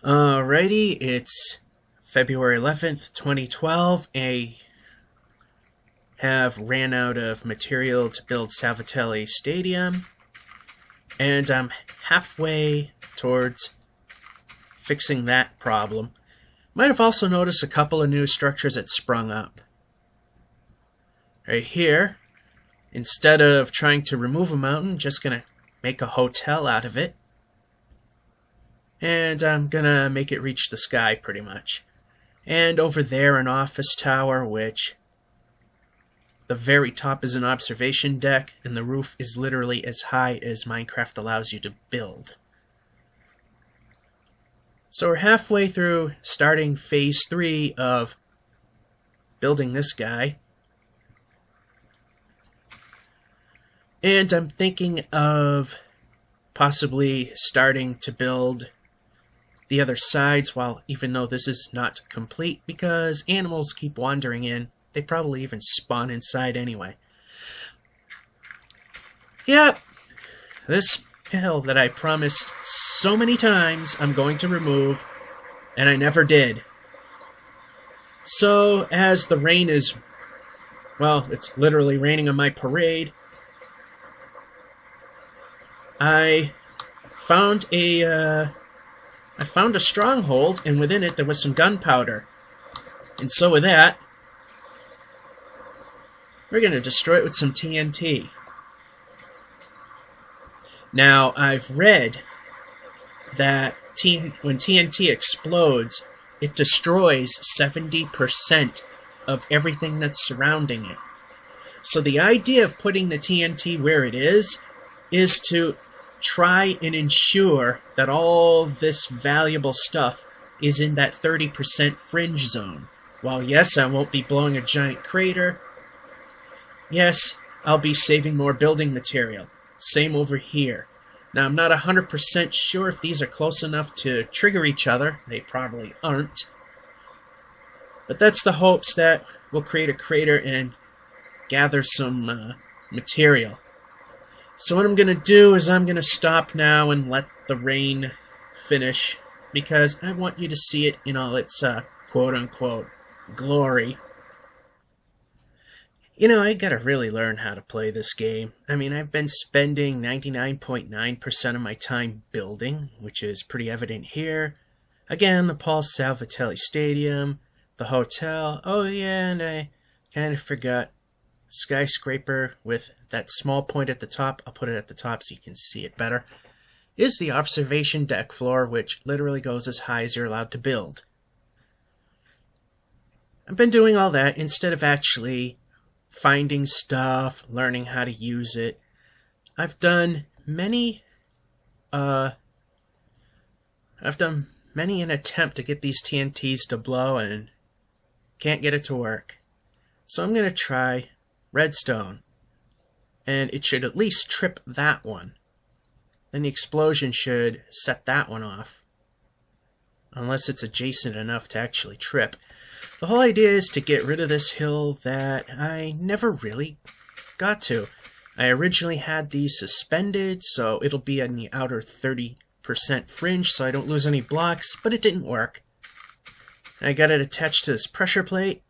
Alrighty, it's February 11th, 2012. I have ran out of material to build Salvatelli Stadium, and I'm halfway towards fixing that problem. Might have also noticed a couple of new structures that sprung up. Right here, instead of trying to remove a mountain, just gonna make a hotel out of it. And I'm gonna make it reach the sky pretty much. And over there an office tower, which the very top is an observation deck, and the roof is literally as high as Minecraft allows you to build. So we're halfway through starting phase 3 of building this guy. And I'm thinking of possibly starting to build the other sides, even though this is not complete, because animals keep wandering in. They probably even spawn inside anyway. Yep, this hill that I promised so many times I'm going to remove, and I never did. So, as the rain is, well, it's literally raining on my parade, I found a stronghold, and within it there was some gunpowder. And so with that, we're going to destroy it with some TNT. Now, I've read that when TNT explodes, it destroys 70% of everything that's surrounding it. So the idea of putting the TNT where it is to try and ensure that all this valuable stuff is in that 30% fringe zone. While yes, I won't be blowing a giant crater, yes, I'll be saving more building material. Same over here. Now, I'm not 100% sure if these are close enough to trigger each other. They probably aren't. But that's the hopes that we'll create a crater and gather some material. So what I'm going to do is I'm going to stop now and let the rain finish, because I want you to see it in all its quote-unquote glory. You know, I gotta really learn how to play this game. I mean, I've been spending 99.9% of my time building, which is pretty evident here. Again, the Paul Salvatelli Stadium, the hotel. Oh yeah, and I kind of forgot skyscraper with that small point at the top. I'll put it at the top so you can see it better. Is the observation deck floor, which literally goes as high as you're allowed to build. I've been doing all that instead of actually finding stuff, learning how to use it. I've done many an attempt to get these TNTs to blow and can't get it to work. So I'm going to try redstone, and it should at least trip that one. Then the explosion should set that one off, unless it's adjacent enough to actually trip. The whole idea is to get rid of this hill that I never really got to. I originally had these suspended, so it'll be in the outer 30% fringe so I don't lose any blocks, but it didn't work. I got it attached to this pressure plate.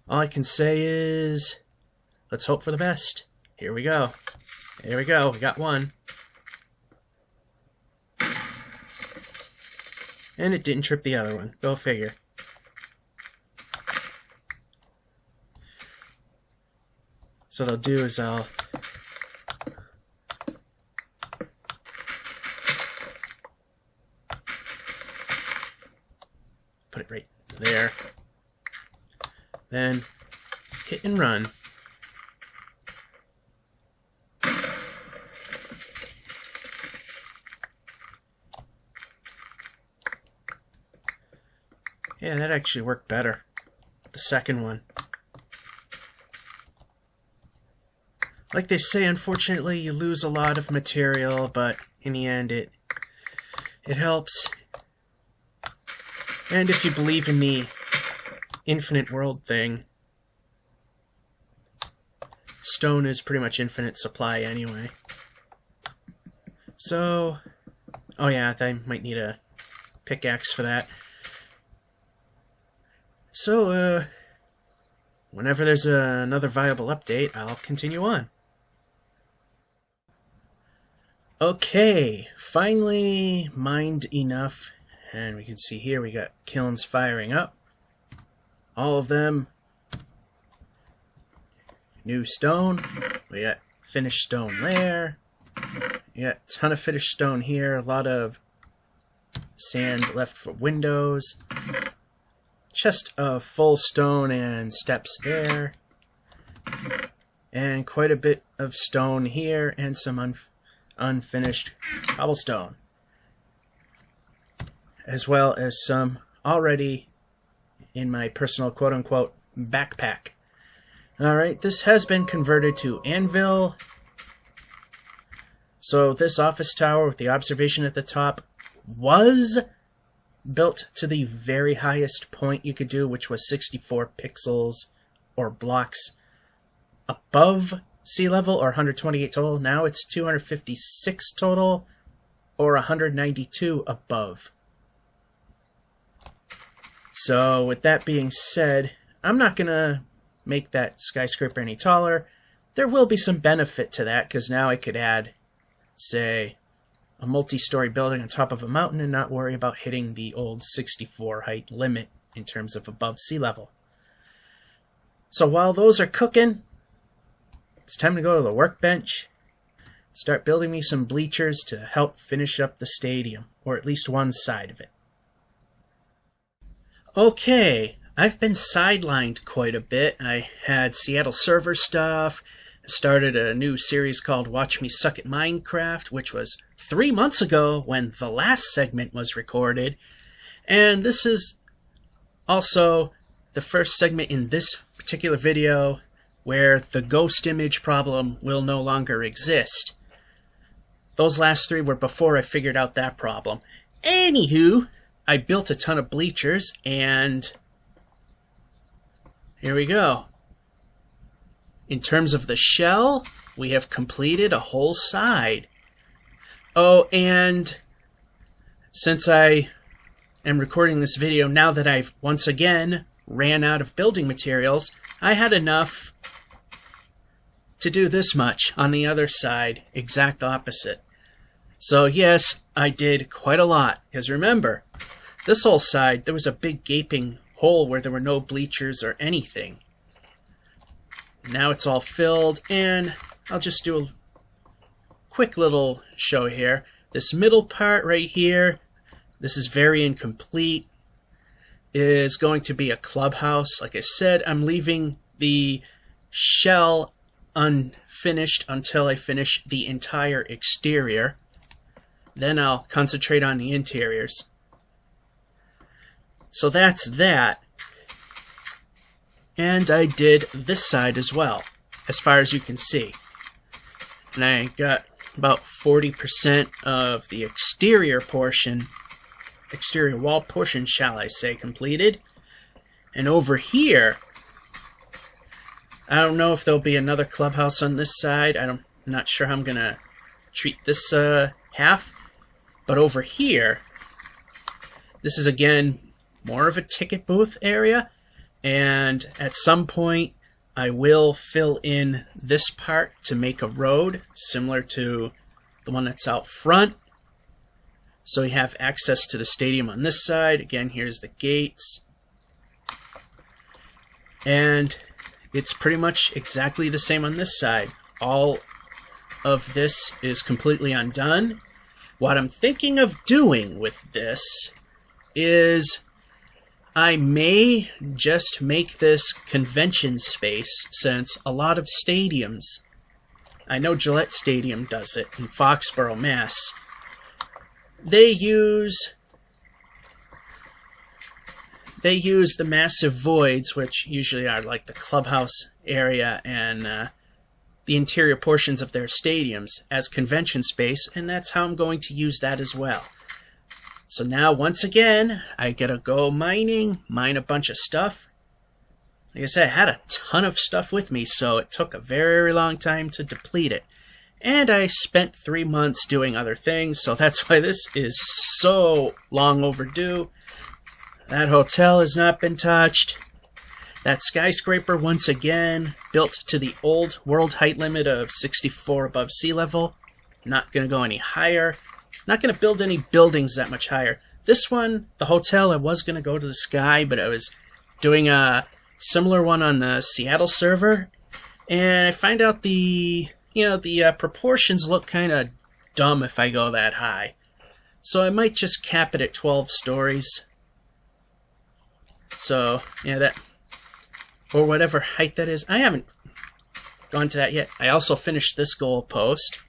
All I can say is, let's hope for the best. Here we go. Here we go. We got one. And it didn't trip the other one. Go figure. So what I'll do is I'll put it right there. Then hit and run. Yeah, that actually worked better. The second one. Like they say, unfortunately, you lose a lot of material, but in the end, it helps. And if you believe in the infinite world thing, stone is pretty much infinite supply anyway. So, oh yeah, I might need a pickaxe for that. So, whenever there's another viable update, I'll continue on. Okay, finally mined enough, and we can see here we got kilns firing up. All of them. New stone. We got finished stone there. We got a ton of finished stone here. A lot of sand left for windows. Chest of full stone and steps there. And quite a bit of stone here and some unfinished cobblestone. As well as some already in my personal quote-unquote backpack. Alright, this has been converted to anvil. So this office tower with the observation at the top was built to the very highest point you could do, which was 64 pixels or blocks above sea level, or 128 total. Now it's 256 total, or 192 above. So with that being said, I'm not going to make that skyscraper any taller. There will be some benefit to that, because now I could add, say, a multi-story building on top of a mountain and not worry about hitting the old 64 height limit in terms of above sea level. So while those are cooking, it's time to go to the workbench, start building me some bleachers to help finish up the stadium, or at least one side of it. Okay, I've been sidelined quite a bit. I had Seattle server stuff, started a new series called Watch Me Suck at Minecraft, which was 3 months ago when the last segment was recorded. And this is also the first segment in this particular video where the ghost image problem will no longer exist. Those last 3 were before I figured out that problem. Anywho, I built a ton of bleachers, and here we go. In terms of the shell, we have completed a whole side. Oh, and since I am recording this video now that I've once again ran out of building materials, I had enough to do this much on the other side, exact opposite. So yes, I did quite a lot, because remember, this whole side, there was a big gaping hole where there were no bleachers or anything. Now it's all filled, and I'll just do a quick little show here. This middle part right here, this is very incomplete, is going to be a clubhouse. Like I said, I'm leaving the shell unfinished until I finish the entire exterior. Then I'll concentrate on the interiors. So that's that. And I did this side as well, as far as you can see. And I got about 40% of the exterior portion, exterior wall portion, shall I say, completed. And over here, I don't know if there'll be another clubhouse on this side. I'm not sure how I'm going to treat this half. But over here, this is again more of a ticket booth area. And at some point, I will fill in this part to make a road similar to the one that's out front. So you have access to the stadium on this side. Again, here's the gates. And it's pretty much exactly the same on this side. All of this is completely undone. What I'm thinking of doing with this is I may just make this convention space, since a lot of stadiums, I know Gillette Stadium does it in Foxborough, Mass. They use the massive voids, which usually are like the clubhouse area and the interior portions of their stadiums, as convention space, and that's how I'm going to use that as well. So now, once again, I gotta go mining, mine a bunch of stuff. Like I said, I had a ton of stuff with me, so it took a very long time to deplete it. And I spent 3 months doing other things, so that's why this is so long overdue. That hotel has not been touched. That skyscraper, once again, built to the old world height limit of 64 above sea level. Not going to go any higher. Not going to build any buildings that much higher. This one, the hotel, I was going to go to the sky, but I was doing a similar one on the Seattle server, and I find out the proportions look kind of dumb if I go that high. So I might just cap it at 12 stories. So, yeah, that, or whatever height that is. I haven't gone to that yet. I also finished this goal post.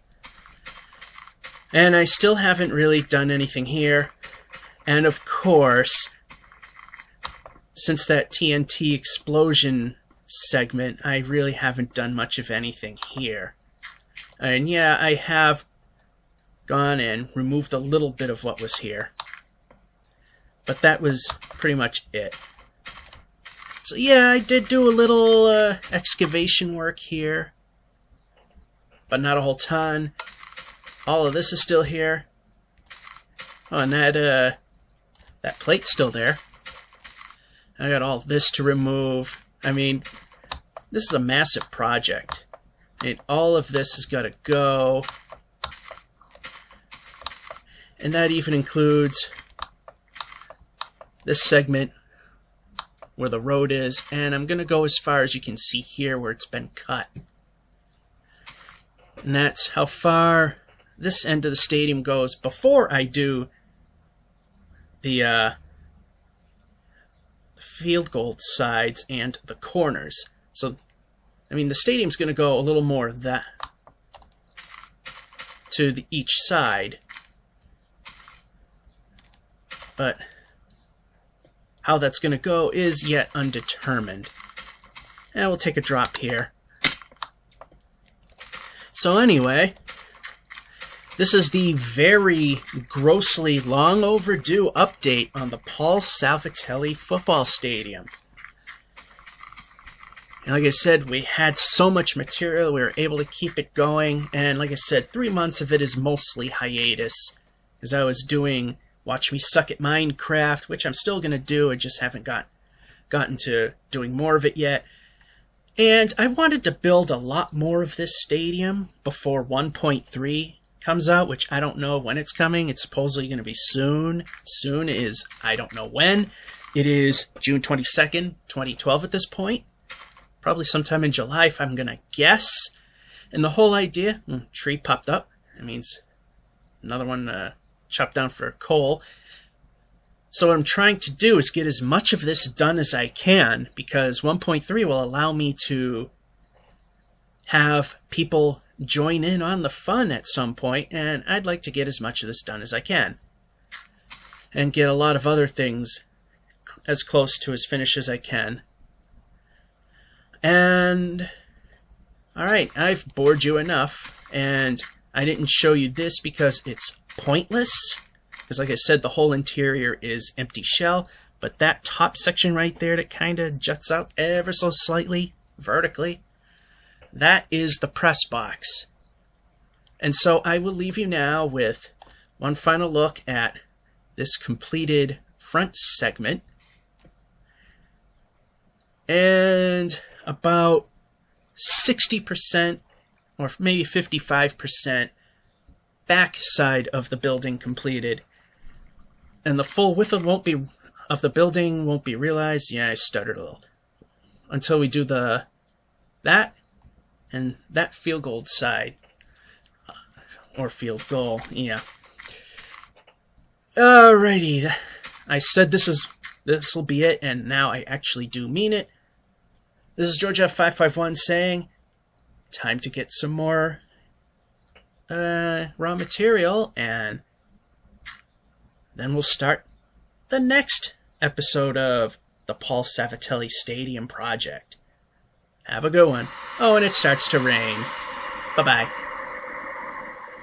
And I still haven't really done anything here. And of course, since that TNT explosion segment, I really haven't done much of anything here. And yeah, I have gone and removed a little bit of what was here. But that was pretty much it. So yeah, I did do a little excavation work here. But not a whole ton. All of this is still here. Oh, and that plate's still there. I got all this to remove. I mean, this is a massive project. I mean, all of this has got to go. And that even includes this segment where the road is. And I'm going to go as far as you can see here where it's been cut. And that's how far this end of the stadium goes before I do the field goal sides and the corners. So, I mean, the stadium's going to go a little more that to each side, but how that's going to go is yet undetermined. And we'll take a drop here. So anyway, this is the very grossly long overdue update on the Paul Salvatelli football stadium. And like I said, we had so much material, we were able to keep it going, and like I said, 3 months of it is mostly hiatus, as I was doing Watch Me Suck at Minecraft, which I'm still going to do, I just haven't gotten to doing more of it yet. And I wanted to build a lot more of this stadium before 1.3 comes out, which I don't know when it's coming. It's supposedly going to be soon. Soon is, I don't know when. It is June 22nd, 2012 at this point. Probably sometime in July if I'm going to guess. And the whole idea, tree popped up. That means another one chopped down for coal. So what I'm trying to do is get as much of this done as I can, because 1.3 will allow me to have people join in on the fun at some point, and I'd like to get as much of this done as I can. And get a lot of other things as close to as finished as I can. And, alright, I've bored you enough, and I didn't show you this because it's pointless. Because like I said, the whole interior is empty shell, but that top section right there that kind of juts out ever so slightly, vertically, that is the press box. And so I will leave you now with one final look at this completed front segment and about 60% or maybe 55% back side of the building completed. And the full width of the building won't be realized. Yeah, I stuttered a little. Until we do that and that field goal side. Or field goal, yeah. Alrighty. I said this'll be it, and now I actually do mean it. This is GeorgeF551 saying, time to get some more raw material, and then we'll start the next episode of the Paul Salvatelli Stadium project. Have a good one. Oh, and it starts to rain. Bye-bye.